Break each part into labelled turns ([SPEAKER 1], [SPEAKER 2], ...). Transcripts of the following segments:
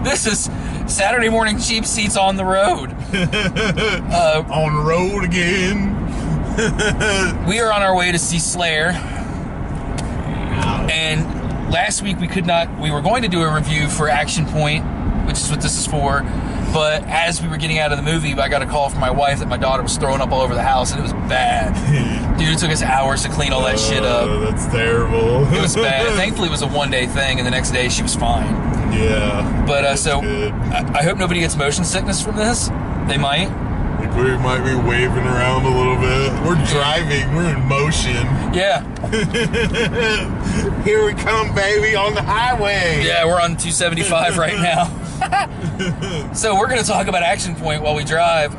[SPEAKER 1] This is Saturday morning cheap seats on the road.
[SPEAKER 2] On the road again.
[SPEAKER 1] We are on our way to see Slayer. And last week we were going to do a review for Action Point, which is what this is for. But as we were getting out of the movie, I got a call from my wife that my daughter was throwing up all over the house, and it was bad. Dude, it took us hours to clean all that shit up.
[SPEAKER 2] That's terrible.
[SPEAKER 1] It was bad. Thankfully, it was a one-day thing, and the next day she was fine.
[SPEAKER 2] Yeah.
[SPEAKER 1] But so I hope nobody gets motion sickness from this. They might.
[SPEAKER 2] We might be waving around a little bit. We're driving. We're in motion.
[SPEAKER 1] Yeah.
[SPEAKER 2] Here we come, baby, on the highway.
[SPEAKER 1] Yeah, we're on 275 right now. So we're going to talk about Action Point while we drive.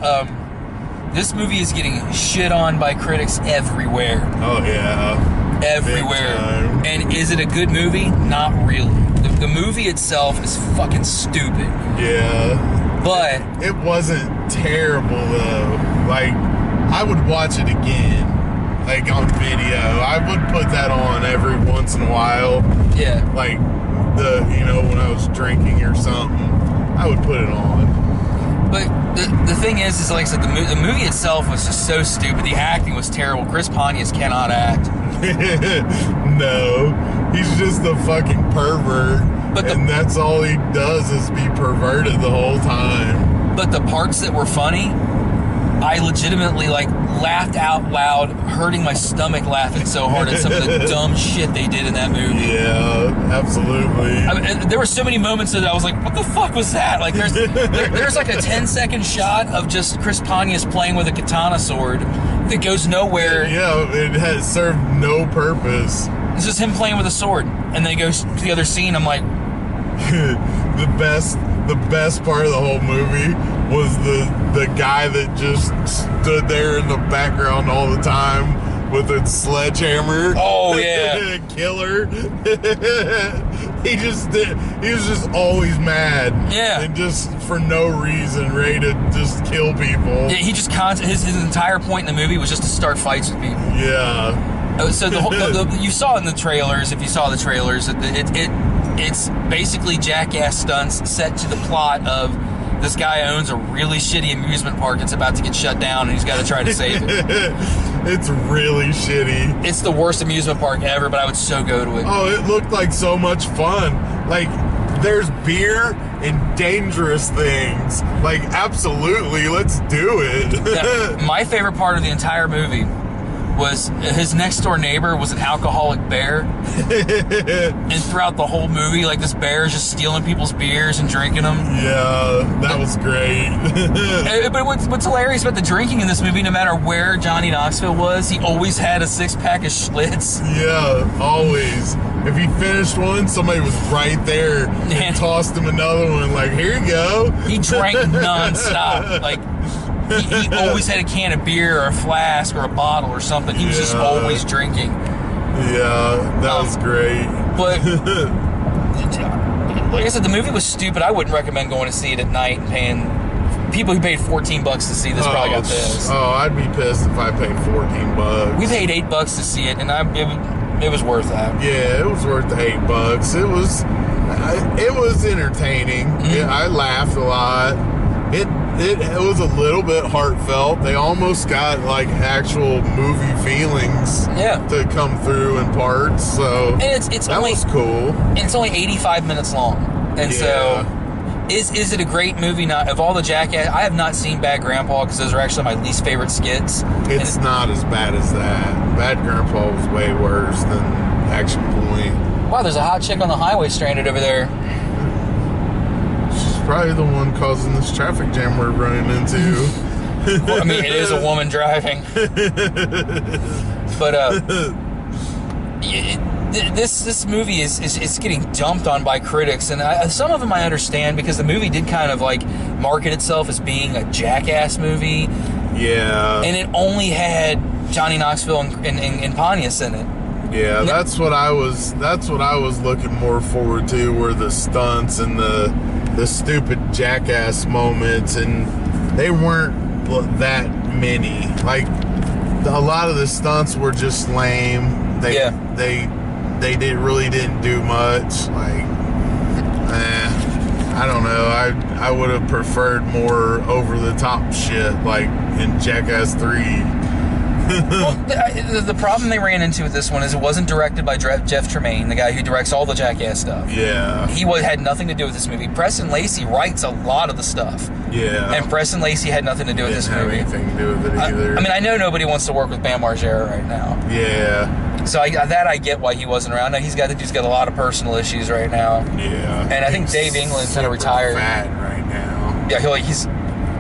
[SPEAKER 1] This movie is getting shit on by critics everywhere.
[SPEAKER 2] Oh, yeah.
[SPEAKER 1] Everywhere. And is it a good movie? Not really. The movie itself is fucking stupid.
[SPEAKER 2] Yeah.
[SPEAKER 1] But
[SPEAKER 2] it wasn't terrible, though. Like, I would watch it again. Like, on video. I would put that on every once in a while.
[SPEAKER 1] Yeah.
[SPEAKER 2] Like, when I was drinking or something, I would put it on.
[SPEAKER 1] But the thing is like I said, the movie itself was just so stupid. The acting was terrible. Chris Pontius cannot act.
[SPEAKER 2] No. He's just a fucking pervert. And that's all he does is be perverted the whole time.
[SPEAKER 1] But the parts that were funny, I legitimately laughed out loud, hurting my stomach laughing so hard at some of the dumb shit they did in that movie.
[SPEAKER 2] Yeah, absolutely.
[SPEAKER 1] I mean, there were so many moments that I was like, what the fuck was that? Like, there's like a 10-second shot of just Chris Pontius playing with a katana sword that goes nowhere.
[SPEAKER 2] Yeah, it has served no purpose.
[SPEAKER 1] It's just him playing with a sword. And then he goes to the other scene, I'm like...
[SPEAKER 2] The best part of the whole movie was the guy that just stood there in the background all the time with a sledgehammer.
[SPEAKER 1] Oh yeah.
[SPEAKER 2] Killer. He was just always mad.
[SPEAKER 1] Yeah.
[SPEAKER 2] And just for no reason ready to just kill people.
[SPEAKER 1] Yeah, he just his entire point in the movie was just to start fights with people.
[SPEAKER 2] Yeah.
[SPEAKER 1] So you saw in the trailers, if you saw the trailers, it's basically jackass stunts set to the plot of this guy owns a really shitty amusement park that's about to get shut down and he's got to try to save it.
[SPEAKER 2] It's really shitty.
[SPEAKER 1] It's the worst amusement park ever, but I would so go to it.
[SPEAKER 2] Oh, it looked like so much fun. Like, there's beer and dangerous things. Like, absolutely, let's do it.
[SPEAKER 1] Now, my favorite part of the entire movie was his next door neighbor was an alcoholic bear. And throughout the whole movie, like, this bear is just stealing people's beers and drinking them.
[SPEAKER 2] Yeah, that was great.
[SPEAKER 1] But what's hilarious about the drinking in this movie, no matter where Johnny Knoxville was, he always had a 6-pack of Schlitz.
[SPEAKER 2] Yeah, always. If he finished one, somebody was right there and tossed him another one. Like, here you go.
[SPEAKER 1] He drank nonstop. Like, he always had a can of beer or a flask or a bottle or something. He was just always drinking.
[SPEAKER 2] Yeah, that was great.
[SPEAKER 1] But like I said, the movie was stupid. I wouldn't recommend going to see it at night and paying. People who paid $14 to see this probably got pissed.
[SPEAKER 2] Oh, I'd be pissed if I paid $14.
[SPEAKER 1] We paid $8 to see it, and it was worth that.
[SPEAKER 2] Yeah, it was worth the $8. It was entertaining.
[SPEAKER 1] Mm-hmm.
[SPEAKER 2] I laughed a lot. It was a little bit heartfelt. They almost got like actual movie feelings to come through in parts. So
[SPEAKER 1] and it's
[SPEAKER 2] that
[SPEAKER 1] only,
[SPEAKER 2] was cool.
[SPEAKER 1] And it's only 85 minutes long. And so is it a great movie? Not of all the Jackass, I have not seen Bad Grandpa because those are actually my least favorite skits.
[SPEAKER 2] It's not as bad as that. Bad Grandpa was way worse than Action Point.
[SPEAKER 1] Wow, there's a hot chick on the highway stranded over there.
[SPEAKER 2] Probably the one causing this traffic jam we're running into.
[SPEAKER 1] Well, I mean, it is a woman driving. But this movie is getting dumped on by critics, and some of them I understand because the movie did kind of like market itself as being a Jackass movie.
[SPEAKER 2] Yeah.
[SPEAKER 1] And it only had Johnny Knoxville and Pontius in it.
[SPEAKER 2] Yeah, that's what I was looking more forward to, were the stunts and the stupid jackass moments, and they weren't that many. Like, a lot of the stunts were just lame. They really didn't do much. Like, I don't know. I would have preferred more over the top shit like in Jackass 3.
[SPEAKER 1] Well, the problem they ran into with this one is it wasn't directed by Jeff Tremaine, the guy who directs all the Jackass stuff.
[SPEAKER 2] Yeah.
[SPEAKER 1] He had nothing to do with this movie. Preston Lacey writes a lot of the stuff.
[SPEAKER 2] Yeah.
[SPEAKER 1] And Preston Lacey had nothing to do with this movie.
[SPEAKER 2] Didn't have anything to do with it either.
[SPEAKER 1] I mean, I know nobody wants to work with Bam Margera right now.
[SPEAKER 2] Yeah.
[SPEAKER 1] So I get why he wasn't around. Now he's got a lot of personal issues right now.
[SPEAKER 2] Yeah.
[SPEAKER 1] And I think Dave England's kind of retired.
[SPEAKER 2] Fat right now.
[SPEAKER 1] Yeah, he's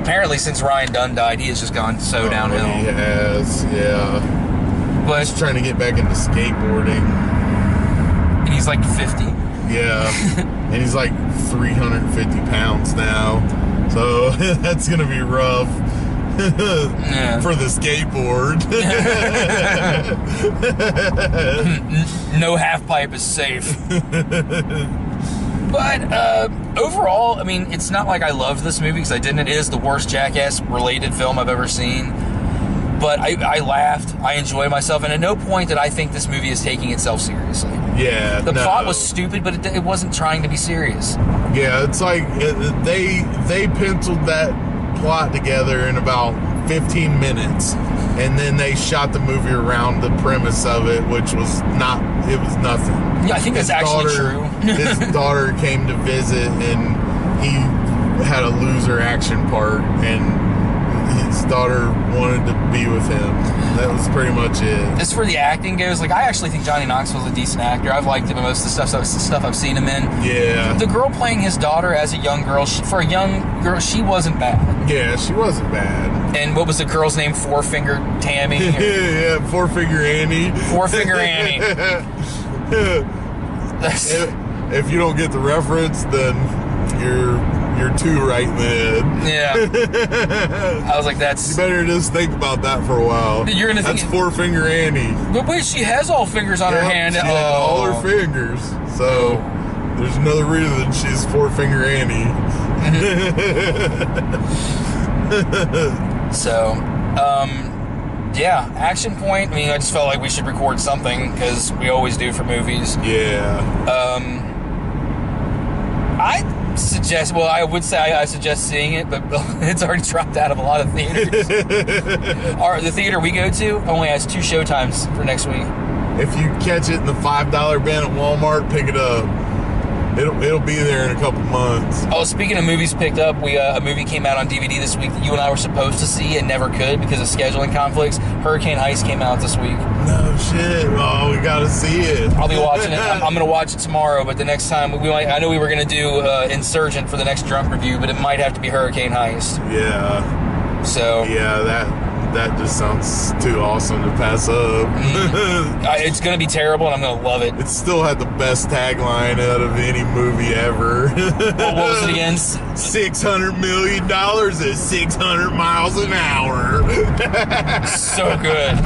[SPEAKER 1] apparently since Ryan Dunn died, he has just gone so downhill.
[SPEAKER 2] He has, yeah.
[SPEAKER 1] But
[SPEAKER 2] he's trying to get back into skateboarding.
[SPEAKER 1] And he's like 50.
[SPEAKER 2] Yeah. And he's like 350 pounds now. So that's going to be rough.
[SPEAKER 1] Yeah.
[SPEAKER 2] For the skateboard.
[SPEAKER 1] No half pipe is safe. But overall, I mean, it's not like I loved this movie because I didn't. It is the worst Jackass-related film I've ever seen. But I laughed. I enjoyed myself. And at no point did I think this movie is taking itself seriously.
[SPEAKER 2] Yeah.
[SPEAKER 1] The plot was stupid, but it wasn't trying to be serious.
[SPEAKER 2] Yeah, it's like they penciled that plot together in about 15 minutes. And then they shot the movie around the premise of it, which was nothing.
[SPEAKER 1] Yeah, I think that's actually true.
[SPEAKER 2] His daughter came to visit, and he had a loser action part, and his daughter wanted to be with him. That was pretty much it.
[SPEAKER 1] As for the acting goes, like I actually think Johnny Knoxville's a decent actor. I've liked him in most of the stuff I've seen him in.
[SPEAKER 2] Yeah.
[SPEAKER 1] The girl playing his daughter as a young girl, for a young girl, she wasn't bad.
[SPEAKER 2] Yeah, she wasn't bad.
[SPEAKER 1] And what was the girl's name? Four Finger Tammy?
[SPEAKER 2] Yeah, Four Finger Annie.
[SPEAKER 1] Four Finger Annie.
[SPEAKER 2] If you don't get the reference, then you're too right in the head.
[SPEAKER 1] Yeah. I was like, that's...
[SPEAKER 2] You better just think about that for a while.
[SPEAKER 1] You're gonna
[SPEAKER 2] That's
[SPEAKER 1] think...
[SPEAKER 2] Four Finger Annie.
[SPEAKER 1] But wait, she has all fingers on her hand.
[SPEAKER 2] She has all her fingers. So there's another reason she's Four Finger Annie.
[SPEAKER 1] So, yeah, action point. I mean, I just felt like we should record something because we always do for movies.
[SPEAKER 2] Yeah.
[SPEAKER 1] I suggest seeing it, but it's already dropped out of a lot of theaters. The theater we go to only has 2 showtimes for next week.
[SPEAKER 2] If you catch it in the $5 bin at Walmart, pick it up. It'll be there in a couple months.
[SPEAKER 1] Oh, speaking of movies picked up, a movie came out on DVD this week that you and I were supposed to see and never could because of scheduling conflicts. Hurricane Heist came out this week.
[SPEAKER 2] No shit. Oh, we gotta see it.
[SPEAKER 1] I'll be watching it. I'm gonna watch it tomorrow, but the next time I know we were gonna do Insurgent for the next drunk review, but it might have to be Hurricane Heist.
[SPEAKER 2] Yeah.
[SPEAKER 1] So
[SPEAKER 2] yeah, that just sounds too awesome to pass up.
[SPEAKER 1] It's going to be terrible, and I'm going to love it.
[SPEAKER 2] It still had the best tagline out of any movie ever.
[SPEAKER 1] What was it again?
[SPEAKER 2] $600 million at 600 miles an hour.
[SPEAKER 1] So good.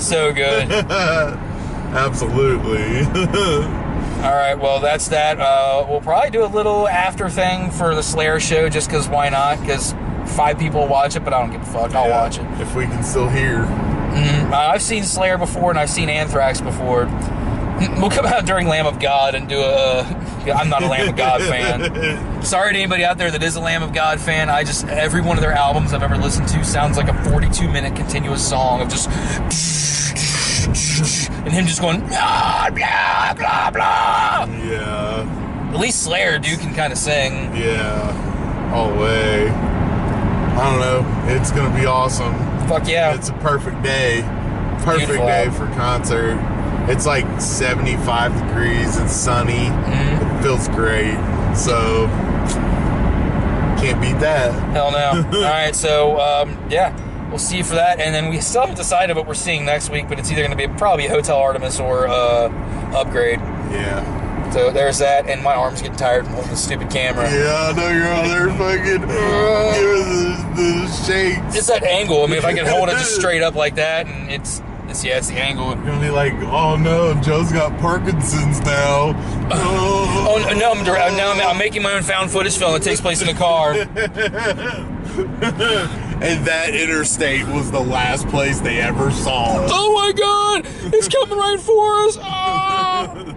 [SPEAKER 1] So good.
[SPEAKER 2] Absolutely.
[SPEAKER 1] All right, well, that's that. We'll probably do a little after thing for the Slayer show, just because why not? Because 5 people will watch it, but I don't give a fuck. I'll watch it.
[SPEAKER 2] If we can still hear.
[SPEAKER 1] I've seen Slayer before, and I've seen Anthrax before. We'll come out during Lamb of God and do I'm not a Lamb of God fan. Sorry to anybody out there that is a Lamb of God fan. Every one of their albums I've ever listened to sounds like a 42-minute continuous song of just... and him just going, blah, blah, blah, blah.
[SPEAKER 2] Yeah.
[SPEAKER 1] At least Slayer, dude, can kind of sing.
[SPEAKER 2] Yeah. All the way. I don't know. It's going to be awesome.
[SPEAKER 1] Fuck yeah.
[SPEAKER 2] It's a perfect day. Perfect
[SPEAKER 1] Beautiful
[SPEAKER 2] day for concert. It's like 75 degrees. It's sunny. It feels great. So, can't beat that.
[SPEAKER 1] Hell no. All right, so, yeah. We'll see you for that. And then we still haven't decided what we're seeing next week, but it's either going to be probably Hotel Artemis or Upgrade.
[SPEAKER 2] Yeah.
[SPEAKER 1] So there's that, and my arm's getting tired from holding the stupid camera.
[SPEAKER 2] Yeah, I know you're on there fucking giving the shakes.
[SPEAKER 1] It's that angle. I mean, if I can hold it just straight up like that, and it's the angle.
[SPEAKER 2] You're gonna be like, oh no, Joe's got Parkinson's now.
[SPEAKER 1] Oh no, I'm making my own found footage film that takes place in a car.
[SPEAKER 2] And that interstate was the last place they ever saw.
[SPEAKER 1] Oh my God! It's coming right for us! Oh!